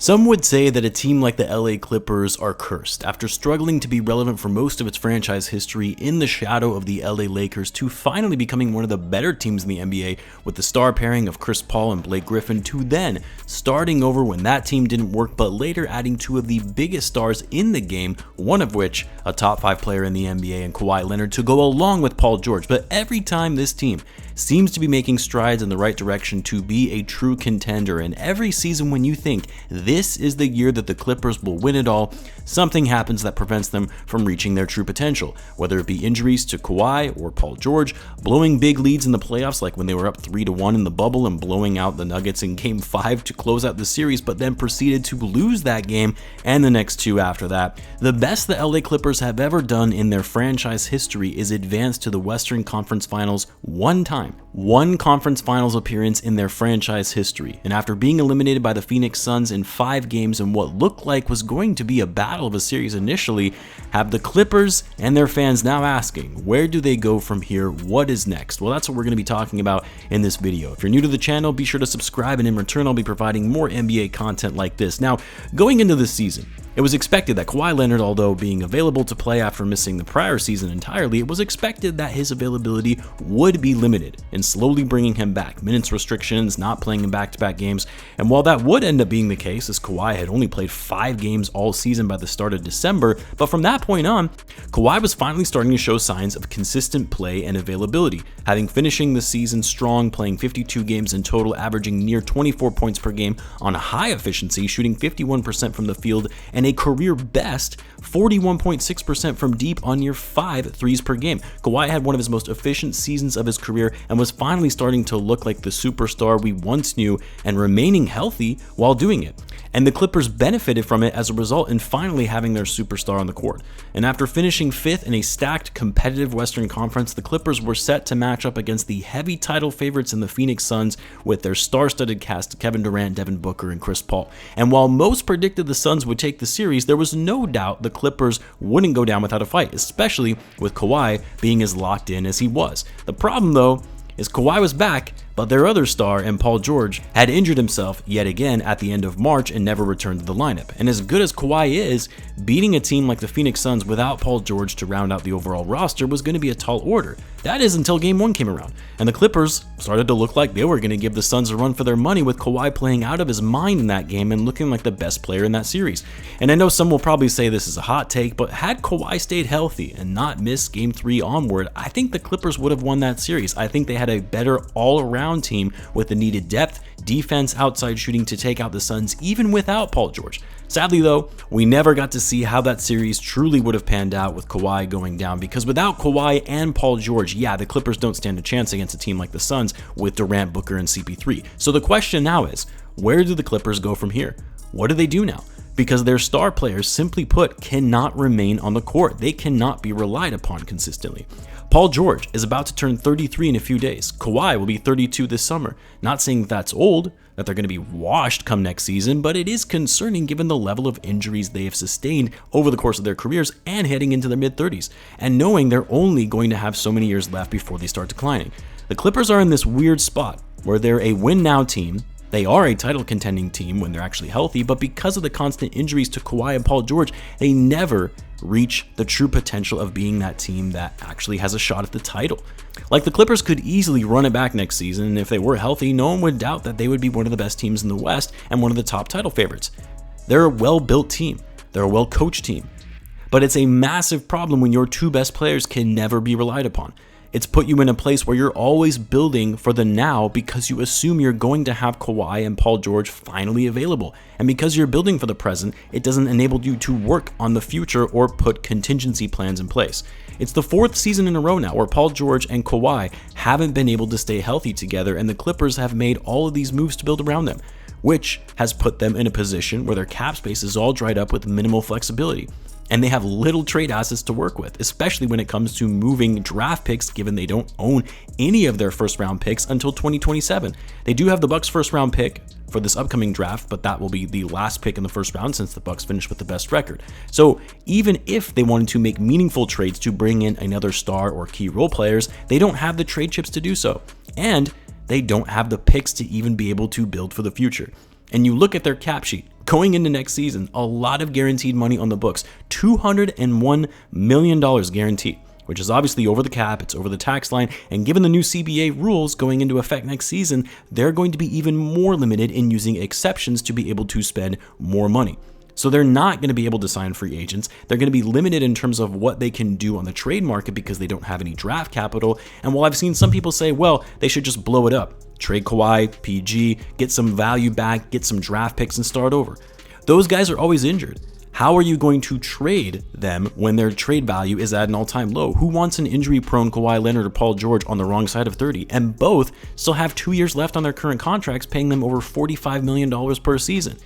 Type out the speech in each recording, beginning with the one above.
Some would say that a team like the LA Clippers are cursed after struggling to be relevant for most of its franchise history in the shadow of the LA Lakers to finally becoming one of the better teams in the NBA with the star pairing of Chris Paul and Blake Griffin, to then starting over when that team didn't work, but later adding two of the biggest stars in the game, one of which a top 5 player in the NBA and Kawhi Leonard, to go along with Paul George. But every time this team seems to be making strides in the right direction to be a true contender, and every season when you think this is the year that the Clippers will win it all, something happens that prevents them from reaching their true potential, whether it be injuries to Kawhi or Paul George, blowing big leads in the playoffs like when they were up 3-1 in the bubble and blowing out the Nuggets in Game 5 to close out the series, but then proceeded to lose that game and the next two after that. The best the LA Clippers have ever done in their franchise history is advance to the Western Conference Finals one conference finals appearance in their franchise history, and after being eliminated by the Phoenix Suns in 5 games in what looked like was going to be a battle of a series initially, have the Clippers and their fans now asking, where do they go from here? What is next? Well, that's what we're going to be talking about in this video. If you're new to the channel, be sure to subscribe, and in return I'll be providing more NBA content like this. Now, going into this season, it was expected that Kawhi Leonard, although being available to play after missing the prior season entirely, it was expected that his availability would be limited and slowly bringing him back. Minutes restrictions, not playing in back-to-back games, and while that would end up being the case, as Kawhi had only played 5 games all season by the start of December, but from that point on, Kawhi was finally starting to show signs of consistent play and availability, having finishing the season strong, playing 52 games in total, averaging near 24 points per game on a high efficiency, shooting 51% from the field, and a career best 41.6% from deep on near 5 threes per game. Kawhi had one of his most efficient seasons of his career and was finally starting to look like the superstar we once knew, and remaining healthy while doing it. And the Clippers benefited from it as a result in finally having their superstar on the court. And after finishing 5th in a stacked, competitive Western Conference, the Clippers were set to match up against the heavy title favorites in the Phoenix Suns with their star-studded cast of Kevin Durant, Devin Booker, and Chris Paul. And while most predicted the Suns would take the series, there was no doubt the Clippers wouldn't go down without a fight, especially with Kawhi being as locked in as he was. The problem, though, is Kawhi was back, but their other star and Paul George had injured himself yet again at the end of March and never returned to the lineup. And as good as Kawhi is, beating a team like the Phoenix Suns without Paul George to round out the overall roster was going to be a tall order. That is until Game 1 came around, and the Clippers started to look like they were going to give the Suns a run for their money, with Kawhi playing out of his mind in that game and looking like the best player in that series. And I know some will probably say this is a hot take, but had Kawhi stayed healthy and not missed Game 3 onward, I think the Clippers would have won that series. I think they had a better all-around team with the needed depth, defense, outside shooting to take out the Suns even without Paul George. Sadly though, we never got to see how that series truly would have panned out with Kawhi going down, because without Kawhi and Paul George, yeah, the Clippers don't stand a chance against a team like the Suns with Durant, Booker, and CP3. So the question now is, where do the Clippers go from here? What do they do now? Because their star players, simply put, cannot remain on the court. They cannot be relied upon consistently. Paul George is about to turn 33 in a few days. Kawhi will be 32 this summer. Not saying that that's old, that they're going to be washed come next season, but it is concerning given the level of injuries they have sustained over the course of their careers and heading into their mid-30s, and knowing they're only going to have so many years left before they start declining. The Clippers are in this weird spot where they're a win-now team. They are a title contending team when they're actually healthy, but because of the constant injuries to Kawhi and Paul George, they never reach the true potential of being that team that actually has a shot at the title. Like, the Clippers could easily run it back next season, and if they were healthy, no one would doubt that they would be one of the best teams in the West and one of the top title favorites. They're a well-built team. They're a well-coached team. But it's a massive problem when your 2 best players can never be relied upon. It's put you in a place where you're always building for the now because you assume you're going to have Kawhi and Paul George finally available. And because you're building for the present, it doesn't enable you to work on the future or put contingency plans in place. It's the 4th season in a row now where Paul George and Kawhi haven't been able to stay healthy together, and the Clippers have made all of these moves to build around them, which has put them in a position where their cap space is all dried up with minimal flexibility. And they have little trade assets to work with, especially when it comes to moving draft picks, given they don't own any of their first-round picks until 2027. They do have the Bucks' first-round pick for this upcoming draft, but that will be the last pick in the first round since the Bucks finished with the best record. So even if they wanted to make meaningful trades to bring in another star or key role players, they don't have the trade chips to do so. And they don't have the picks to even be able to build for the future. And you look at their cap sheet, Going into next season, a lot of guaranteed money on the books, $201 million guaranteed, which is obviously over the cap, it's over the tax line, and given the new CBA rules going into effect next season, they're going to be even more limited in using exceptions to be able to spend more money. So they're not going to be able to sign free agents. They're going to be limited in terms of what they can do on the trade market because they don't have any draft capital. And while I've seen some people say, well, they should just blow it up, trade Kawhi, PG, get some value back, get some draft picks and start over. Those guys are always injured. How are you going to trade them when their trade value is at an all-time low? Who wants an injury-prone Kawhi Leonard or Paul George on the wrong side of 30? And both still have 2 years left on their current contracts, paying them over $45 million per season.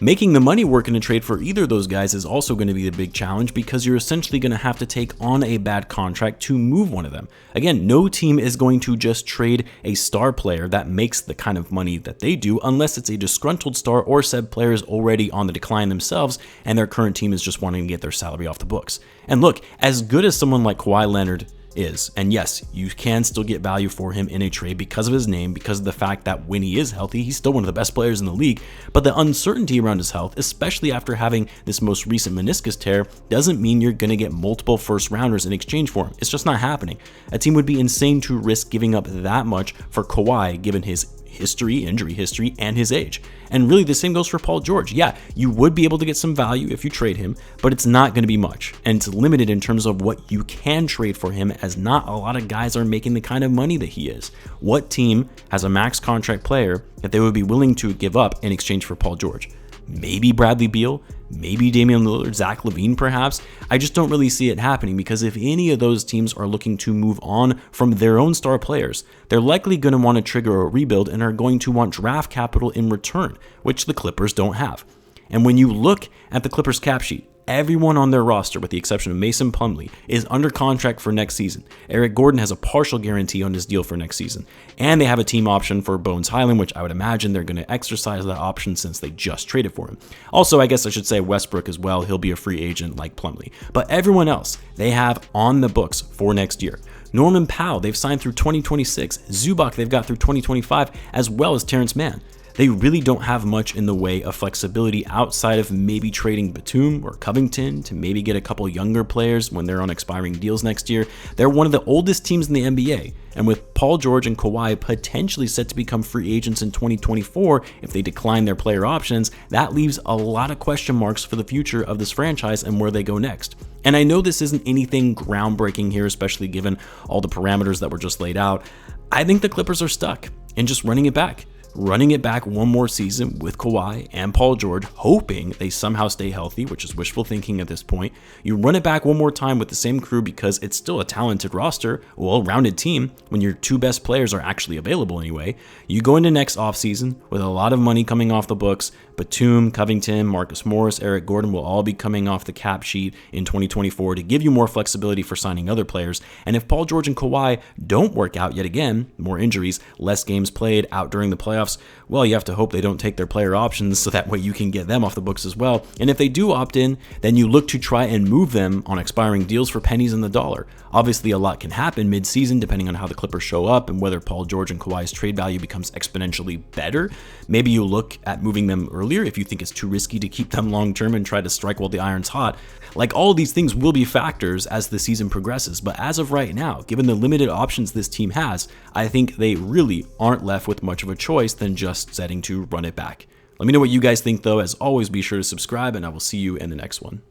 Making the money work in a trade for either of those guys is also going to be the big challenge because you're essentially going to have to take on a bad contract to move one of them. Again, no team is going to just trade a star player that makes the kind of money that they do unless it's a disgruntled star or said player is already on the decline themselves and their current team is just wanting to get their salary off the books. And look, as good as someone like Kawhi Leonard is, and yes, you can still get value for him in a trade because of his name, because of the fact that when he is healthy, he's still one of the best players in the league, but the uncertainty around his health, especially after having this most recent meniscus tear, doesn't mean you're going to get multiple first rounders in exchange for him. It's just not happening. A team would be insane to risk giving up that much for Kawhi given his injury history, and his age. And really the same goes for Paul George. Yeah, you would be able to get some value if you trade him, but it's not going to be much. And it's limited in terms of what you can trade for him, as not a lot of guys are making the kind of money that he is. What team has a max contract player that they would be willing to give up in exchange for Paul George? Maybe Bradley Beal, maybe Damian Lillard, Zach LaVine perhaps. I just don't really see it happening because if any of those teams are looking to move on from their own star players, they're likely going to want to trigger a rebuild and are going to want draft capital in return, which the Clippers don't have. And when you look at the Clippers cap sheet, everyone on their roster, with the exception of Mason Plumlee, is under contract for next season. Eric Gordon has a partial guarantee on his deal for next season. And they have a team option for Bones Highland, which I would imagine they're going to exercise that option since they just traded for him. Also, I guess I should say Westbrook as well. He'll be a free agent like Plumlee. But everyone else, they have on the books for next year. Norman Powell, they've signed through 2026. Zubac, they've got through 2025, as well as Terrence Mann. They really don't have much in the way of flexibility outside of maybe trading Batum or Covington to maybe get a couple younger players when they're on expiring deals next year. They're one of the oldest teams in the NBA, and with Paul George and Kawhi potentially set to become free agents in 2024 if they decline their player options, that leaves a lot of question marks for the future of this franchise and where they go next. And I know this isn't anything groundbreaking here, especially given all the parameters that were just laid out. I think the Clippers are stuck in just running it back one more season with Kawhi and Paul George, hoping they somehow stay healthy, which is wishful thinking at this point. You run it back one more time with the same crew because it's still a talented roster, a well-rounded team when your two best players are actually available anyway. You go into next offseason with a lot of money coming off the books. Batum, Covington, Marcus Morris, Eric Gordon will all be coming off the cap sheet in 2024 to give you more flexibility for signing other players. And if Paul George and Kawhi don't work out yet again, more injuries, less games played out during the playoffs, well, you have to hope they don't take their player options so that way you can get them off the books as well. And if they do opt in, then you look to try and move them on expiring deals for pennies in the dollar. Obviously, a lot can happen mid-season depending on how the Clippers show up and whether Paul George and Kawhi's trade value becomes exponentially better. Maybe you look at moving them earlier if you think it's too risky to keep them long-term and try to strike while the iron's hot. Like, all of these things will be factors as the season progresses, but as of right now, given the limited options this team has, I think they really aren't left with much of a choice than just setting to run it back. Let me know what you guys think though. As always, be sure to subscribe and I will see you in the next one.